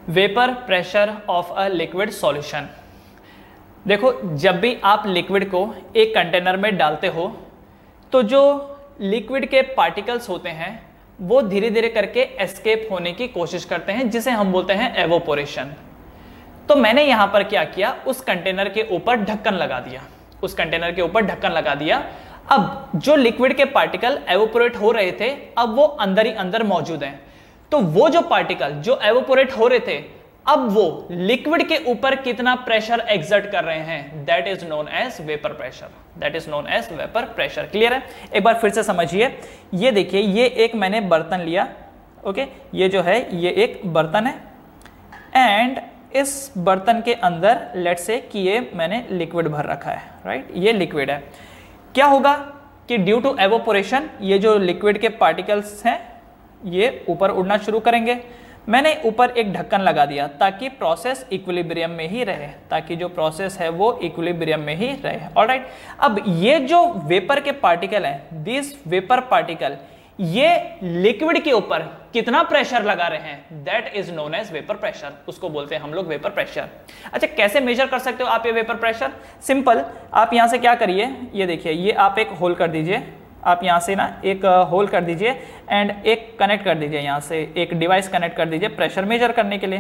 Vapour pressure of a liquid solution. देखो, जब भी आप लिक्विड को एक कंटेनर में डालते हो तो जो लिक्विड के पार्टिकल्स होते हैं वो धीरे धीरे करके एस्केप होने की कोशिश करते हैं, जिसे हम बोलते हैं एवोपोरेशन। तो मैंने यहां पर क्या किया, उस कंटेनर के ऊपर ढक्कन लगा दिया, उस कंटेनर के ऊपर ढक्कन लगा दिया। अब जो लिक्विड के पार्टिकल एवोपोरेट हो रहे थे अब वो अंदर ही अंदर मौजूद हैं। तो वो जो पार्टिकल जो एवोपोरेट हो रहे थे अब वो लिक्विड के ऊपर कितना प्रेशर एक्सर्ट कर रहे हैं, that is known as vapour pressure, that is known as vapour pressure. Clear है? एक बार फिर से समझिए। ये देखिए, ये एक मैंने बर्तन लिया, ओके, ये जो है ये एक बर्तन है एंड इस बर्तन के अंदर लेट्स से कि ये मैंने लिक्विड भर रखा है, राइट, ये लिक्विड है। क्या होगा कि ड्यू टू एवोपोरेशन ये जो लिक्विड के पार्टिकल्स हैं ये ऊपर उड़ना शुरू करेंगे। मैंने ऊपर एक ढक्कन लगा दिया ताकि प्रोसेस इक्विलिब्रियम में ही रहे, ताकि जो प्रोसेस है वो इक्विलिब्रियम में ही रहे। ऑलराइट, अब ये जो वेपर के पार्टिकल हैं, दिस वेपर पार्टिकल, ये लिक्विड के ऊपर कितना प्रेशर लगा रहे हैं, that is known as vapour pressure, उसको बोलते हैं हम लोग वेपर प्रेशर। अच्छा, कैसे मेजर कर सकते हो आप ये वेपर प्रेशर? सिंपल, आप यहां से क्या करिए, ये देखिए, ये आप एक होल कर दीजिए, आप यहाँ से ना एक होल कर दीजिए एंड एक कनेक्ट कर दीजिए, यहाँ से एक डिवाइस कनेक्ट कर दीजिए प्रेशर मेजर करने के लिए,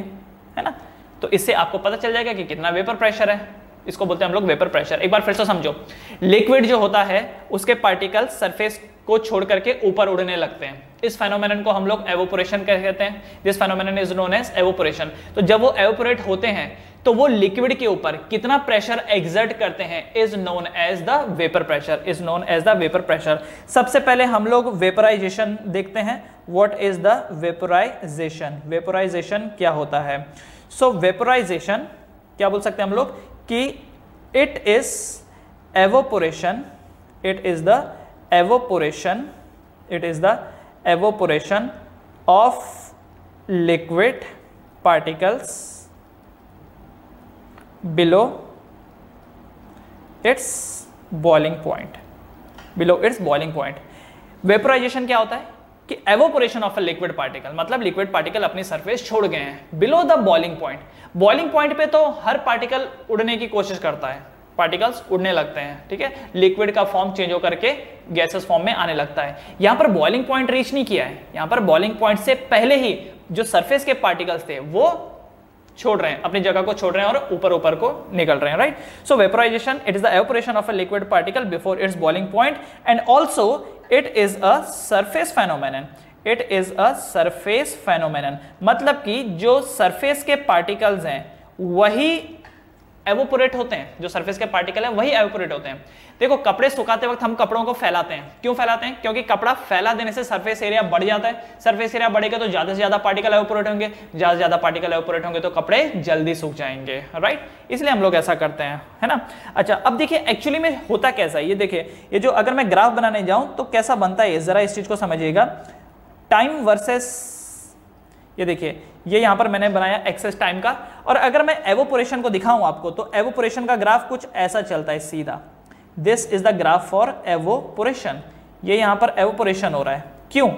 है ना। तो इससे आपको पता चल जाएगा कि कितना वेपर प्रेशर है, इसको बोलते हैं हम लोग वेपर प्रेशर। एक बार फिर से समझो, लिक्विड जो होता है उसके पार्टिकल्स सरफेस को छोड़ करके ऊपर उड़ने लगते हैं, इस फेनोमेनन को हम लोग एवोपोरेशन कहते हैं। This phenomenon is known as evaporation. तो जब वो एवोपोरेट होते हैं तो वो लिक्विड के ऊपर कितना प्रेशर एक्सर्ट करते हैं is known as the vapour pressure, is known as the vapour pressure. सबसे पहले हम लोग वेपराइजेशन देखते हैं। What is the vaporisation? Vaporisation क्या होता है? सो वेपराइजेशन क्या बोल सकते हैं हम लोग कि it is evaporation, it is the evaporation, it is the evaporation of liquid particles below its boiling point, below its boiling point। Vaporisation क्या होता है कि evaporation of a liquid particle, मतलब लिक्विड पार्टिकल अपनी सरफेस छोड़ गए हैं below the boiling point. Boiling point पे तो हर पार्टिकल उड़ने की कोशिश करता है, पार्टिकल्स उड़ने लगते हैं, ठीक है, लिक्विड का फॉर्म चेंज होकर के गैसेस फॉर्म में आने लगता है। यहां पर बॉइलिंग पॉइंट रीच नहीं किया है, यहां पर बॉइलिंग पॉइंट से पहले ही जो सरफेस के पार्टिकल्स थे वो छोड़ रहे हैं, अपनी जगह को छोड़ रहे हैं और ऊपर ऊपर को निकल रहे हैं, right. So vaporisation, it is the evaporation of a liquid particle before it's boiling point and also it is a surface phenomenon, it is a surface phenomenon. मतलब कि जो सरफेस के पार्टिकल्स हैं वही एवोपोरेट होते हैं, जो सरफेस के पार्टिकल है वही एवोपोरेट होते हैं। देखो, कपड़े सुखाते वक्त हम कपड़ों को फैलाते हैं, क्यों फैलाते हैं? क्योंकि कपड़ा फैला देने से सरफेस एरिया बढ़ जाता है, सरफेस एरिया बढ़ेगा तो ज्यादा से ज्यादा पार्टिकल एवोपोरेट होंगे, ज्यादा से ज्यादा पार्टिकल एवोपोरेट होंगे तो कपड़े जल्दी सूख जाएंगे, राइट, इसलिए हम लोग ऐसा करते हैं, है ना। अच्छा, अब देखिए एक्चुअली में होता कैसा है, ये देखिए, ये जो अगर मैं ग्राफ बनाने जाऊं तो कैसा बनता है, जरा इस चीज को समझिएगा। टाइम वर्सेस, ये देखिए, ये यहां पर मैंने बनाया एक्सेस टाइम का, और अगर मैं एवोपोरेशन को दिखाऊं आपको तो एवोपोरेशन का ग्राफ कुछ ऐसा चलता है सीधा। This is the graph for evaporation. ये यहां पर एवोपोरेशन हो रहा है, क्यों?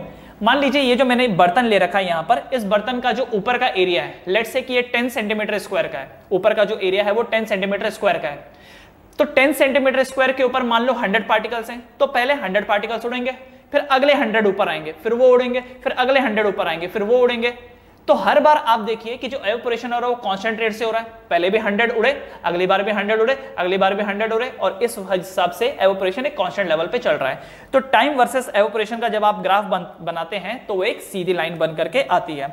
मान लीजिए ये जो मैंने बर्तन ले रखा है यहां पर, इस बर्तन का जो ऊपर का एरिया है, लेट्स से कि ये 10 सेंटीमीटर स्क्वायर का है, ऊपर का जो एरिया है वो 10 सेंटीमीटर स्क्वायर का है। तो 10 सेंटीमीटर स्क्वायर के ऊपर मान लो 100 पार्टिकल्स हैं, तो पहले 100 पार्टिकल्स उड़ेंगे, फिर अगले 100 ऊपर आएंगे, फिर वो उड़ेंगे, फिर अगले 100 ऊपर आएंगे, फिर वो उड़ेंगे। तो हर बार आप देखिए कि जो एवोपोरेशन हो रहा है वो कांस्टेंट रेट से हो रहा है, पहले भी 100 उड़े, अगली बार भी 100 उड़े, अगली बार भी 100 उड़े, और इस हिसाब से एवोपोरेशन एक कांस्टेंट लेवल पे चल रहा है। तो टाइम वर्सेस एवोपोरेशन का जब आप ग्राफ बनाते हैं तो वो एक सीधी लाइन बन करके आती है।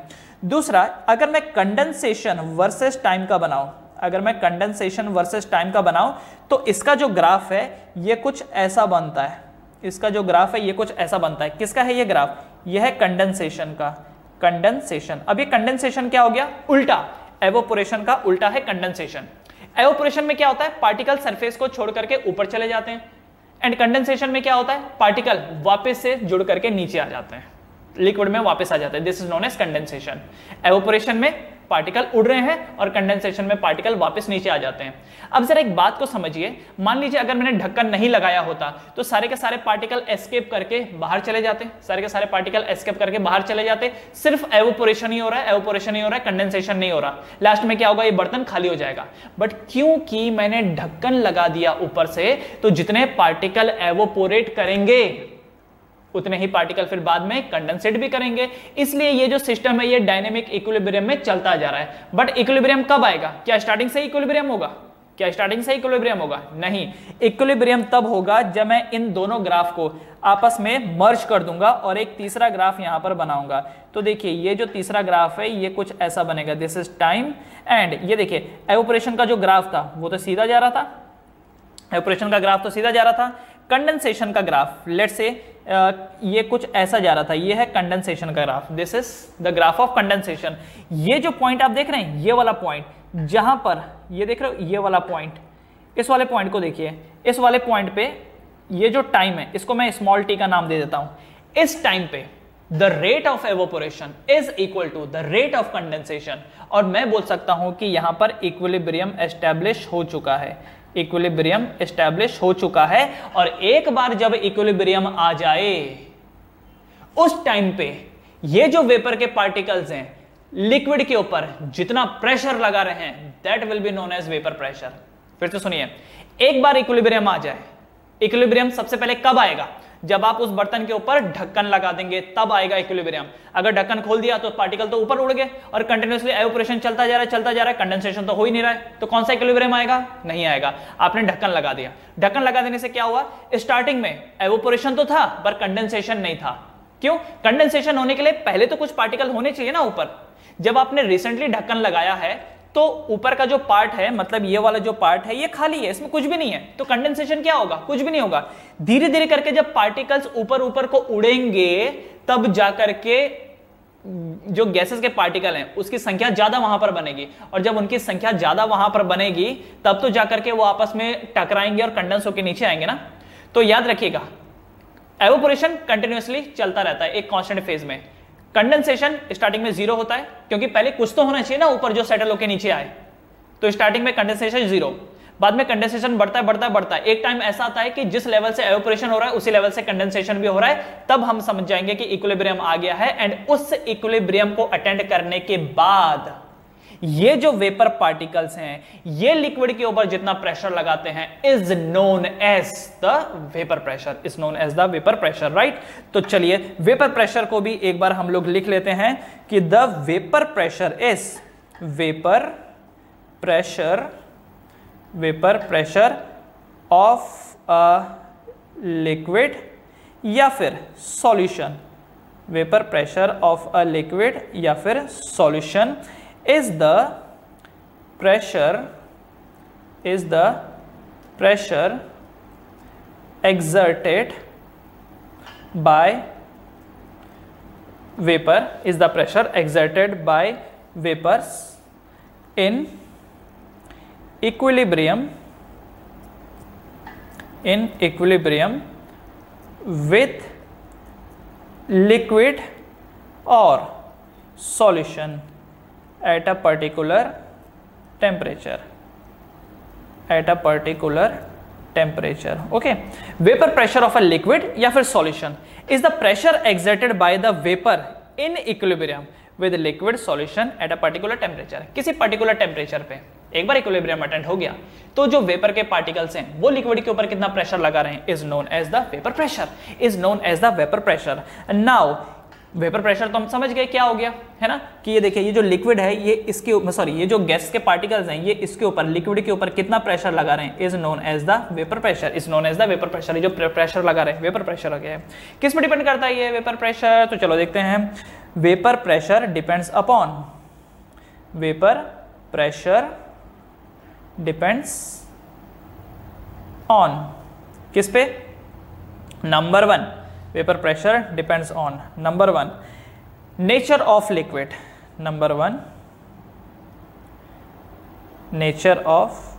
दूसरा, अगर मैं कंडेंसेशन वर्सेस टाइम का बनाऊं, अगर मैं कंडेंसेशन वर्सेस टाइम का बनाऊं तो इसका जो ग्राफ है ये कुछ ऐसा बनता है, इसका जो ग्राफ है ये कुछ ऐसा बनता है। किसका है ये ग्राफ? यह है कंडेंसेशन का, कंडेंसेशन। अब ये कंडेंसेशन क्या हो गया? उल्टा, एवोपोरेशन का उल्टा है कंडेंसेशन। एवोपोरेशन में क्या होता है? पार्टिकल सरफेस को छोड़ करके ऊपर चले जाते हैं, एंड कंडेंसेशन में क्या होता है? पार्टिकल वापस से जुड़ करके नीचे आ जाते हैं, लिक्विड में वापस आ जाते हैं। This is known as condensation. Evaporation में पार्टिकल उड़ रहे हैं और कंडेंसेशन में पार्टिकल वापस नीचे आ जाते हैं। अब जरा एक बात को समझिए, मान लीजिए अगर मैंने ढक्कन नहीं लगाया होता तो सारे के सारे पार्टिकल एस्केप करके बाहर चले जाते, सारे के सारे पार्टिकल एस्केप करके बाहर चले जाते, सिर्फ एवोपोरेशन ही हो रहा है, एवोपोरेशन ही हो रहा है, कंडेंसेशन नहीं हो रहा। लास्ट में क्या होगा, ये बर्तन खाली हो जाएगा। बट क्योंकि मैंने ढक्कन लगा दिया ऊपर से, तो जितने पार्टिकल एवोपोरेट करेंगे उतने ही पार्टिकल फिर बाद में कंडेंसेट भी करेंगे। इसलिए ये जो सिस्टम है ये डायनेमिक इक्विलिब्रियम में चलता जा रहा है। बट इक्विलिब्रियम कब आएगा? क्या स्टार्टिंग से इक्विलिब्रियम होगा? क्या स्टार्टिंग से इक्विलिब्रियम होगा? नहीं, इक्विलिब्रियम तब होगा जब मैं इन दोनों ग्राफ को आपस में मर्ज कर दूंगा और एक तीसरा ग्राफ यहां पर बनाऊंगा। तो देखिए ये जो तीसरा ग्राफ है ये कुछ ऐसा बनेगा, दिस इज टाइम, एंड ये देखिए एवोपोरेशन का जो ग्राफ था वो तो सीधा जा रहा था, एवोपोरेशन का ग्राफ तो सीधा जा रहा था। कंडेंसेशन का ग्राफ लेट्स से ये कुछ ऐसा जा रहा था, ये है कंडेंसेशन का graph, this is the graph of condensation. ये जो पॉइंट आप देख रहे हैं, ये वाला पॉइंट जहां पर ये देख रहे हो, ये वाला पॉइंट, इस वाले पॉइंट को देखिए, इस वाले पॉइंट पे ये जो टाइम है इसको मैं स्मॉल टी का नाम दे देता हूं। इस टाइम पे the rate of evaporation is equal to the rate of condensation, और मैं बोल सकता हूं कि यहां पर इक्विलिब्रियम एस्टैब्लिश हो चुका है, इक्विलिब्रियम एस्टैब्लिश हो चुका है। और एक बार जब इक्विलिब्रियम आ जाए उस टाइम पे ये जो वेपर के पार्टिकल्स हैं लिक्विड के ऊपर जितना प्रेशर लगा रहे हैं that will be known as vapour pressure. फिर से सुनिए, एक बार इक्विलिब्रियम आ जाए, इक्विलिब्रियम सबसे पहले कब आएगा? जब आप उस बर्तन के ऊपर ढक्कन लगा देंगे तब आएगा इक्विलिब्रियम। अगर ढक्कन खोल दिया तो पार्टिकल तो ऊपर उड़ गए और कंटिन्यूअसली एवोपोरेशन चलता जा रहा है, कंडेंसेशन तो हो ही नहीं रहा है, तो कौन सा इक्विलिब्रियम आएगा? नहीं आएगा। आपने ढक्कन लगा दिया, ढक्कन लगा देने से क्या हुआ? स्टार्टिंग में एवोपोरेशन तो था पर कंडेंसेशन नहीं था। क्यों? कंडेंसेशन होने के लिए पहले तो कुछ पार्टिकल होने चाहिए ना ऊपर। जब आपने रिसेंटली ढक्कन लगाया है तो ऊपर का जो पार्ट है, मतलब ये वाला जो पार्ट है ये खाली है, इसमें कुछ भी नहीं है, तो कंडेंसेशन क्या होगा? कुछ भी नहीं होगा। धीरे धीरे करके जब पार्टिकल्स ऊपर ऊपर को उड़ेंगे तब जाकर के जो गैसेस के पार्टिकल हैं उसकी संख्या ज्यादा वहां पर बनेगी, और जब उनकी संख्या ज्यादा वहां पर बनेगी तब तो जाकर के वो आपस में टकराएंगे और कंडेंस होकर नीचे आएंगे ना। तो याद रखिएगा, एवोपोरेशन कंटिन्यूअसली चलता रहता है एक कांस्टेंट फेज में। कंडेंसेशन स्टार्टिंग में 0 होता है, क्योंकि पहले कुछ तो होना चाहिए ना ऊपर जो सेटल होकर नीचे आए। तो स्टार्टिंग में कंडेंसेशन 0, बाद में कंडेंसेशन बढ़ता है। एक टाइम ऐसा आता है कि जिस लेवल से एवोपोरेशन हो रहा है उसी लेवल से कंडेंसेशन भी हो रहा है, तब हम समझ जाएंगे कि इक्विलिब्रियम आ गया है। एंड उस इक्विलिब्रियम को अटेंड करने के बाद ये जो वेपर पार्टिकल्स हैं ये लिक्विड के ऊपर जितना प्रेशर लगाते हैं is known as the vapour pressure, is known as the vapour pressure, right. तो चलिए वेपर प्रेशर को भी एक बार हम लोग लिख लेते हैं कि the vapour pressure is vapour pressure of a liquid या फिर solution, vapour pressure of a liquid या फिर solution is the pressure exerted by vapor, is the pressure exerted by vapors in equilibrium with liquid or solution at a particular temperature, okay। vapor pressure of a liquid या फिर solution is the pressure exerted by the vapor in equilibrium with liquid solution at a particular temperature। किसी particular temperature पे एक बार equilibrium attend हो गया तो जो vapour के पार्टिकल्स हैं वो लिक्विड के ऊपर कितना प्रेशर लगा रहे हैं is known as the vapour pressure, is known as the vapour pressure. Now vapour pressure तो हम समझ गए क्या हो गया है ना, कि ये देखिए ये जो लिक्विड है ये इसके ऊपर, सॉरी ये जो गैस के पार्टिकल्स हैं ये इसके ऊपर लिक्विड के ऊपर कितना प्रेशर लगा रहे हैं is known as the vapour pressure, is known as the vapour pressure. ये जो प्रेशर लगा रहे हैं वेपर प्रेशर हो गया है। किस पर डिपेंड करता है ये वेपर प्रेशर? तो चलो देखते हैं। Vapour pressure depends upon, vapour pressure depends on किस पे? Number 1, vapour pressure depends on number 1 nature of liquid, number 1 nature of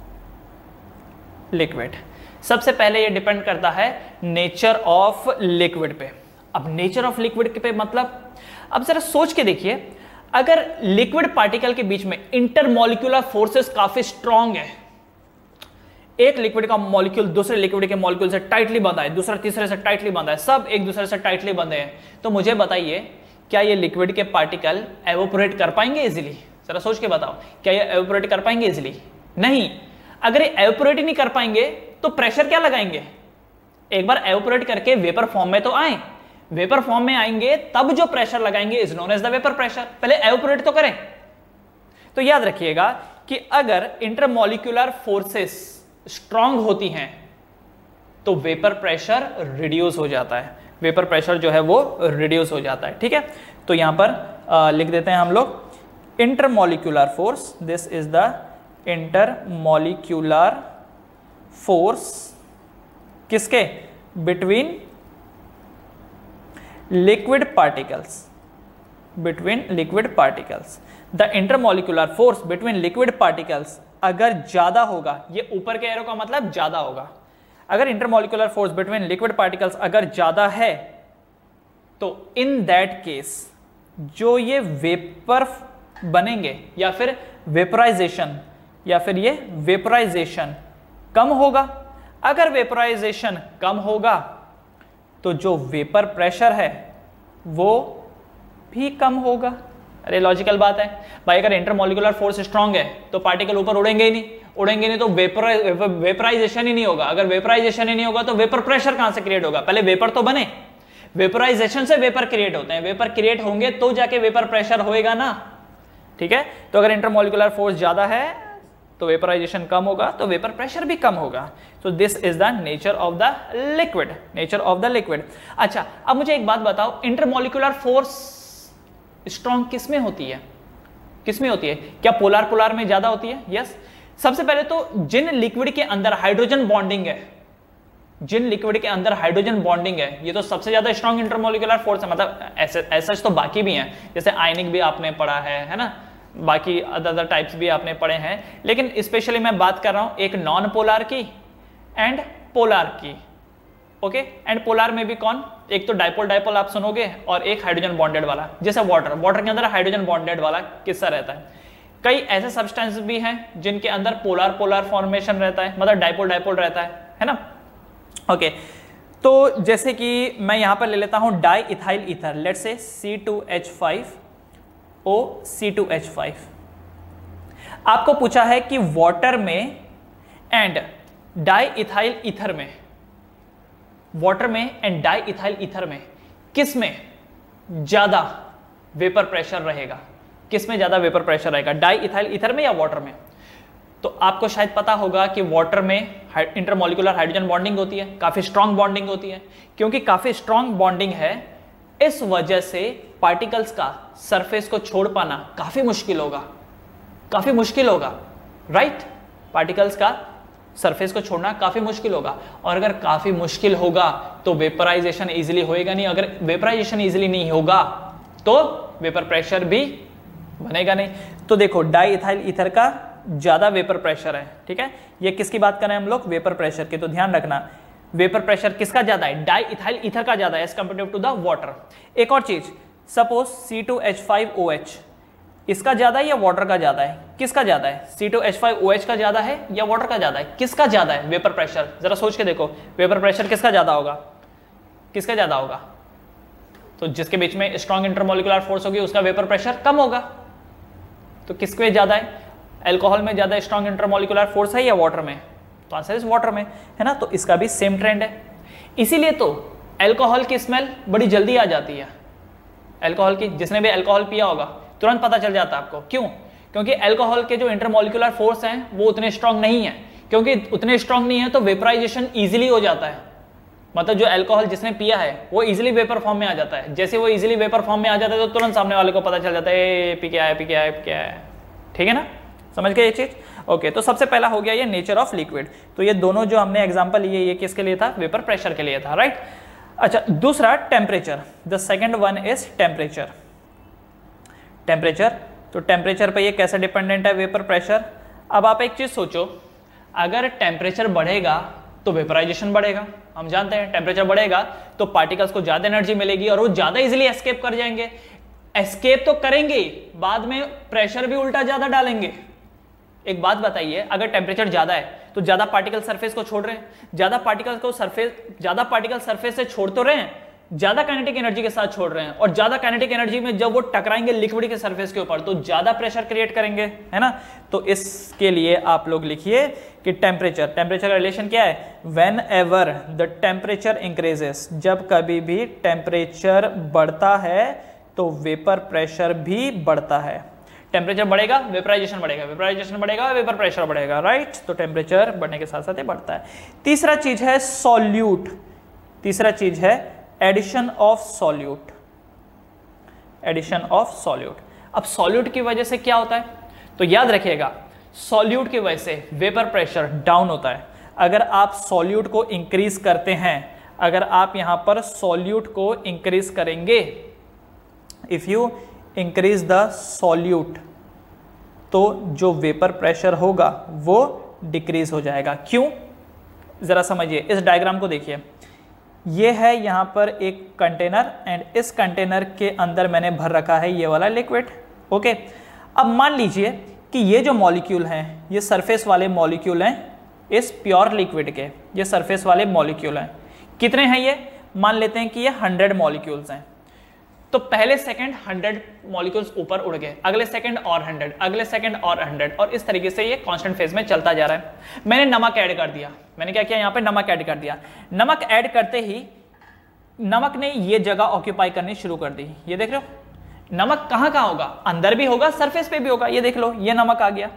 liquid. सबसे पहले ये डिपेंड करता है नेचर ऑफ लिक्विड पे। अब नेचर ऑफ लिक्विड पे मतलब अब जरा सोच के देखिए, अगर लिक्विड पार्टिकल के बीच में इंटरमॉलिक्यूलर फोर्सेस काफी स्ट्रांग है, एक लिक्विड का मॉलिक्यूल दूसरे लिक्विड के मॉलिक्यूल से टाइटली बंधा है, दूसरा तीसरे से टाइटली बंधा है, सब एक दूसरे से टाइटली बंधे हैं, तो मुझे बताइए क्या ये लिक्विड के पार्टिकल एवोपोरेट कर पाएंगे इजीली? जरा सोच के बताओ, क्या ये एवोपोरेट कर पाएंगे इजीली? नहीं। अगर ये एवोपोरेट ही नहीं कर पाएंगे तो प्रेशर क्या लगाएंगे? एक बार एवोपोरेट करके वेपर फॉर्म में तो आए, वेपर फॉर्म में आएंगे तब जो प्रेशर लगाएंगे is known as the vapour pressure. पहले एवोपोरेट तो करें। तो याद रखिएगा कि अगर इंटरमॉलिक्यूलर फोर्सेस स्ट्रांग होती हैं तो वेपर प्रेशर रिड्यूस हो जाता है, वेपर प्रेशर जो है वो रिड्यूस हो जाता है। ठीक है, तो यहां पर लिख देते हैं हम लोग intermolecular force, this is the intermolecular force किसके? Between liquid particles, between liquid particles. The intermolecular force between liquid particles अगर ज्यादा होगा, ये ऊपर के एरो का मतलब ज्यादा होगा, अगर intermolecular force between liquid particles अगर ज्यादा है तो इन दैट केस जो ये वेपर बनेंगे या फिर वेपराइजेशन कम होगा। अगर वेपराइजेशन कम होगा तो जो वेपर प्रेशर है वो भी कम होगा। अरे लॉजिकल बात है भाई, अगर इंटरमॉलिक्यूलर फोर्स स्ट्रांग है तो पार्टिकल ऊपर उड़ेंगे ही नहीं, तो वेपराइजेशन ही नहीं होगा। अगर वेपराइजेशन ही नहीं होगा तो वेपर प्रेशर कहां से क्रिएट होगा? पहले वेपर तो बने, वेपराइजेशन से वेपर क्रिएट होते हैं, वेपर क्रिएट होंगे तो जाके वेपर प्रेशर होएगा ना। ठीक है, तो अगर इंटरमॉलिक्यूलर फोर्स ज्यादा है तो वेपराइजेशन कम होगा तो वेपर प्रेशर भी कम होगा। So this is the nature of the liquid, nature of the liquid. अच्छा, अब मुझे एक बात बताओ, इंटरमॉलिक्यूलर फोर्स स्ट्रांग किस में होती है? किस में होती है? क्या पोलर में ज्यादा होती है? यस। सबसे पहले तो जिन लिक्विड के अंदर हाइड्रोजन बॉन्डिंग है, जिन लिक्विड के अंदर हाइड्रोजन बॉन्डिंग है, ये तो सबसे ज्यादा स्ट्रांग इंटरमॉलिक्यूलर फोर्स है। मतलब ऐसा तो बाकी भी हैं, जैसे आयनिक भी आपने पढ़ा है ना, बाकी अदर टाइप्स भी आपने पढ़े हैं, लेकिन स्पेशली मैं बात कर रहा हूं एक नॉन पोलर की एंड पोलर की। ओके, एंड पोलर में भी कौन? एक तो डाइपोल आप सुनोगे और एक हाइड्रोजन बॉन्डेड वाला, जैसे वाटर के अंदर हाइड्रोजन बॉन्डेड वाला किस्सा रहता है। कई ऐसे सब्सटेंस भी हैं जिनके अंदर पोलर फॉर्मेशन रहता है, मतलब डाइपोल रहता है ना। ओके, तो जैसे कि मैं यहां पर ले लेता हूं di ethyl ether, let's say C2H5O, आपको पूछा है कि वाटर में एंड डाई इथाइल ईथर में, वाटर में एंड डाई इथाइल ईथर में किस में ज्यादा वेपर प्रेशर रहेगा? किस में ज्यादा वेपर प्रेशर रहेगा, डाई इथाइल ईथर में या वाटर में? तो आपको शायद पता होगा कि वाटर में इंटरमॉलिक्यूलर हाइड्रोजन बॉन्डिंग होती है, काफी स्ट्रांग बॉन्डिंग होती है। क्योंकि काफी स्ट्रांग बॉन्डिंग है, इस वजह से पार्टिकल्स का सरफेस को छोड़ पाना काफी मुश्किल होगा, राइट? पार्टिकल्स का सरफेस को छोड़ना काफी मुश्किल होगा, और अगर काफी मुश्किल होगा तो वेपराइजेशन इजीली होएगा नहीं। अगर वेपराइजेशन इजीली नहीं होगा तो वेपर प्रेशर भी बनेगा नहीं। तो देखो डाई इथाइल ईथर का ज्यादा वेपर प्रेशर है, ठीक है। ये किसकी बात कर रहे हैं हम लोग? वेपर प्रेशर की। तो ध्यान रखना, वेपर प्रेशर किसका ज्यादा है? डाई इथाइल ईथर का ज्यादा है as comparative to the water. एक और चीज, सपोज C2H5OH, इसका ज्यादा है या वाटर का ज्यादा है? किसका ज्यादा है? C2H5OH का ज्यादा है या वाटर का ज्यादा है? किसका ज्यादा है वेपर प्रेशर? जरा सोच के देखो, वेपर प्रेशर किसका ज्यादा होगा? किसका ज्यादा होगा? तो जिसके बीच में स्ट्रॉन्ग इंटरमॉलिक्यूलर फोर्स होगी उसका वेपर प्रेशर कम होगा। तो किसके ज्यादा है? अल्कोहल में ज्यादा स्ट्रॉन्ग इंटरमॉलिक्यूलर फोर्स है या वाटर में? तो आंसर इज वाटर में, है ना। तो इसका भी सेम ट्रेंड है, इसीलिए तो अल्कोहल की स्मेल बड़ी जल्दी आ जाती है। अल्कोहल की, जिसने भी अल्कोहल पिया होगा तुरंत पता चल जाता है आपको। क्यों? क्योंकि अल्कोहल के जो इंटरमॉलिक्यूलर फोर्स हैं वो उतने स्ट्रॉन्ग नहीं है। क्योंकि उतने स्ट्रॉन्ग नहीं है तो वेपराइजेशन इजीली हो जाता है। मतलब जो अल्कोहल जिसने पिया है वो इजीली वेपर फॉर्म में आ जाता है। जैसे वो इजीली वेपर फॉर्म में आ जाता है तो तुरंत सामने वाले को पता चल जाता है पी के आया। ठीक है ना, समझ गए ये चीज? ओके, तो सबसे पहला हो गया ये नेचर ऑफ लिक्विड। तो ये दोनों जो हमने एग्जांपल लिए ये किसके लिए था? वेपर प्रेशर के लिए था, राइट। अच्छा, दूसरा temperature. The second one is temperature. Temperature, तो टेम्परेचर पे ये कैसे डिपेंडेंट है? Vapour pressure. अब आप एक चीज सोचो, अगर टेम्परेचर बढ़ेगा तो वेपराइजेशन बढ़ेगा। हम जानते हैं टेम्परेचर बढ़ेगा तो पार्टिकल्स को ज्यादा एनर्जी मिलेगी और वो ज्यादा इजीली एस्केप कर जाएंगे। एस्केप तो करेंगे, बाद में प्रेशर भी उल्टा ज्यादा डालेंगे। एक बात बताइए, अगर टेम्परेचर ज्यादा है तो ज्यादा पार्टिकल सरफेस को छोड़ रहे हैं, ज्यादा पार्टिकल सरफेस से छोड़ तो रहे हैं, ज्यादा काइनेटिक एनर्जी के साथ छोड़ रहे हैं, और ज्यादा काइनेटिक एनर्जी में जब वो टकराएंगे लिक्विड के सरफेस के ऊपर तो ज्यादा प्रेशर क्रिएट करेंगे, है ना। तो इसके लिए आप लोग लिखिए कि टेम्परेचर का रिलेशन क्या है, when ever the temperature increases, जब कभी भी टेम्परेचर बढ़ता है तो वेपर प्रेशर भी बढ़ता है। टेम्परेचर बढ़ेगा वेपराइजेशन बढ़ेगा, वेपराइजेशन बढ़ेगा वेपर प्रेशर बढ़ेगा, राइट। तो टेम्परेचर बढ़ने के साथ साथ बढ़ता है। तीसरा चीज है सॉल्यूट, तीसरा चीज है addition of solute, addition of solute. अब सॉल्यूट की वजह से क्या होता है, तो याद रखिएगा सॉल्यूट की वजह से वेपर प्रेशर डाउन होता है। अगर आप सॉल्यूट को इंक्रीज करते हैं, अगर आप यहां पर सॉल्यूट को इंक्रीज करेंगे, if you increase the solute, तो जो वेपर प्रेशर होगा वो डिक्रीज हो जाएगा। क्यों, जरा समझिए, इस डायग्राम को देखिए। ये है यहां पर एक कंटेनर एंड इस कंटेनर के अंदर मैंने भर रखा है ये वाला लिक्विड, ओके। अब मान लीजिए कि ये जो मॉलिक्यूल हैं, ये सरफेस वाले मॉलिक्यूल हैं इस प्योर लिक्विड के, ये सरफेस वाले मॉलिक्यूल हैं। कितने हैं ये, मान लेते हैं कि ये 100 मॉलिक्यूल्स हैं। तो पहले सेकंड 100 मॉलिक्यूल्स ऊपर उड़ गए, अगले सेकंड और 100, अगले सेकंड और 100, और इस तरीके से ये कांस्टेंट फेज में चलता जा रहा है। मैंने नमक ऐड कर दिया, मैंने क्या किया, यहाँ पे नमक ऐड कर दिया। नमक ऐड करते ही नमक ने ये जगह ऑक्यूपाई करनी शुरू कर दी। ये देख रहे हो, नमक कहाँ कहाँ होगा, अंदर भी होगा, सरफेस पे भी होगा। ये देख लो, ये नमक आ गया,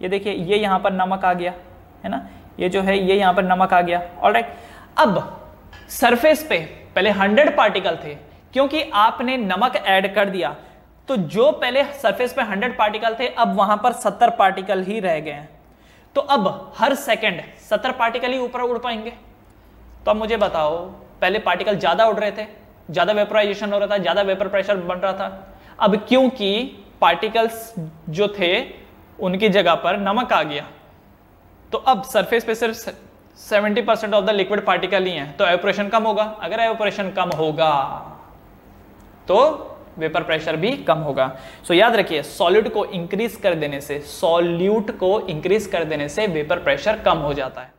ये देखिए ये यहाँ पर नमक आ गया, है ना, ये जो है ये यहाँ पर नमक आ गया। ऑलराइट, अब सरफेस पे पहले 100 पार्टिकल थे, क्योंकि आपने नमक ऐड कर दिया तो जो पहले सरफेस पे 100 पार्टिकल थे अब वहां पर 70 पार्टिकल ही रह गए हैं। तो अब हर सेकंड 70 पार्टिकल ही ऊपर उड़ पाएंगे। तो अब मुझे बताओ, पहले पार्टिकल ज्यादा उड़ रहे थे, ज्यादा वेपराइजेशन हो रहा था, ज्यादा वेपर प्रेशर बन रहा था। अब क्योंकि पार्टिकल्स जो थे उनकी जगह पर नमक आ गया, तो अब सरफेस पे सिर्फ 70% ऑफ द लिक्विड पार्टिकल ही हैं, तो एवापोरेशन कम होगा। अगर एवापोरेशन कम होगा तो वेपर प्रेशर भी कम होगा। सो याद रखिए, सॉल्यूट को इंक्रीज कर देने से वेपर प्रेशर कम हो जाता है।